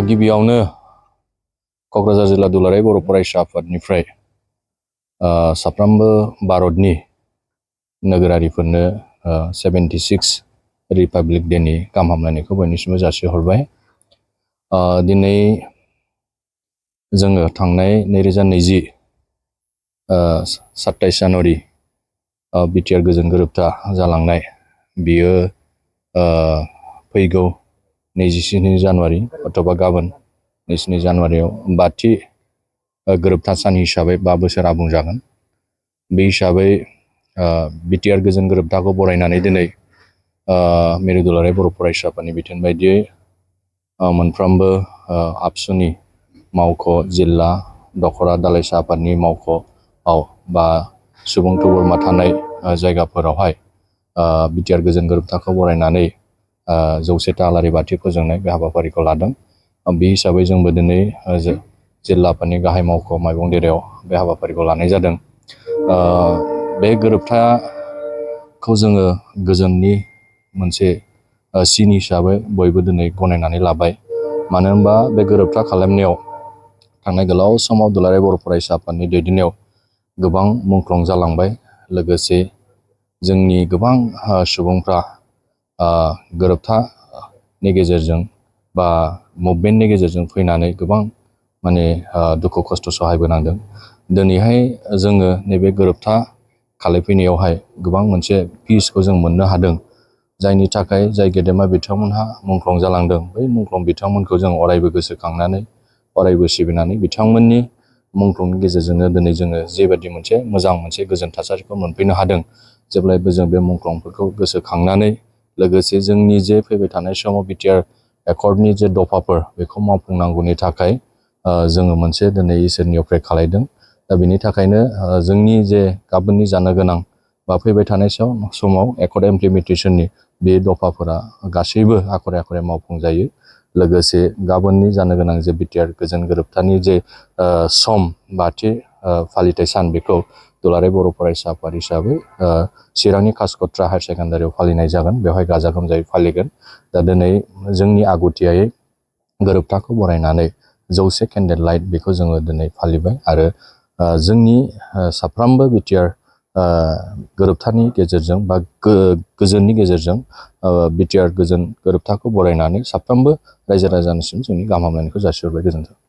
गिबियावनो क'क्राझार जिल्ला दुलाराय बर' फरायसा आफादनिफ्राय साफ्रोमबो भारतनि नोगोरारिफोरनो 76 रिपाब्लिक डेनि गाहाम हामलायनायखौ बयनिसिमबो जासिहरबाय। दिनै जोङो थांनाय 2020 27 जानुवारि बिटिआर गोजोन गोरोबथा जालांनाय बियो फैगौ 27 जानुवारि अथवा गाबोन 27 जानुवारियाव 5थि गोरोबथा सान हिसाबै 5 बोसोर आबुं जागोन। बे हिसाबै बिटिआर गोजोन गोरोबथाखौ बरायनानै दिनै मिरु दुलाराय बर' फरायसा आफादनि बिथोन बायदियै मोनफ्रोमबो आबसुनि मावख' जिल्ला दख'रा दालाइसा आफादनि मावख'आव बा सुबुं थुबुरमा थानाय जायगाफोरावहाय बिटिआर गोजोन गोरोबथाखौ बरायनानै 100था आलारि बाथि फोजोंनाय बे हाबाफारिखौ लादों। बे हिसाबै जोंबो दिनै जिल्ला आफादनि गाहाय मावख' माइबंदेरायाव बे हाबाफारिखौ लानाय जादों। बे गोरोबथाखौ जोङो गोजोननि मोनसे सिन हिसाबै बयबो दिनै गनायनानै लाबाय। मानो होनबा बे गोरोबथा खालामनायाव थांनाय गोलाव समाव दुलाराय बर' फरायसा आफादनि दैदेननायाव गोबां मुंख्लं जालांबाय। लोगोसे जोंनि गोबां सुबुंफ्रा गोरोबथानि गेजेरजों बा मुभमेन्टनि गेजेरजों फैनानै गोबां दुखु खस्थ' सहायबोनांदों। दिनैहाय जोङो नैबे गोरोबथा खालामफैनायावहाय गोबां मोनसे पिसखौ जों मोननो हादों। जायनि थाखाय जाय गेदेमा बिथांमोनहा मुंख्लं जालांदों बै मुंख्लं बिथांमोनखौ जों अरायबो गोसोखांनानै अरायबो सिबिनानै बिथांमोननि मुंख्लंनि गेजेरजोंनो दिनै जोङो जेबायदि मोनसे मोजां मोनसे गोजोन थासारिखौ मोनफैनो हादों। जेब्लायबो जों बे मुंख्लंफोरखौ गोसोखांनानै लोगोसे जोंनि जे फैबाय थानाय समाव बिटिआर एकर्डनि जे दफाफोर बेखौ मावफुंनांगौनि थाखाय जोङो मोनसे दिनै इसोरनियाव प्रे खालायदों। दा बेनि थाखायनो जोंनि जे गाबोननि जानो गोनां बा फैबाय थानाय समाव एकर्ड इमप्लिमेन्टेसननि बे दफाफोरा गासैबो आखरे आखरे मावफुंजायो। लोगोसे गाबोननि जानो गोनां जे बिटिआर गोजोन गोरोबथानि जे सम 5थि फालिथाय सान बेखौ दुलाराय बर' फरायसा आफाद हिसाबै चिरांनि कासकट्रा हायार सेकेन्डारियाव फालिनाय जागोन। बेवहाय गाजा गोमजायै फालिगोन। दा दिनै जोंनि आगुथियायै गोरोबथाखौ बरायनानै 100 केन्डेल लाइट बेखौ जोङो दिनै फालिबाय आरो जोंनि साफ्रोमबो बिटिआर गोरोबथानि गेजेरजों बा गोजोननि गेजेरजों बिटिआर गोजोन गोरोबथाखौ बरायनानै साफ्रोमबो रायजो राजानिसिम जोंनि गाहाम हामलायनायखौ जासिहरबाय। गोजोन्थों।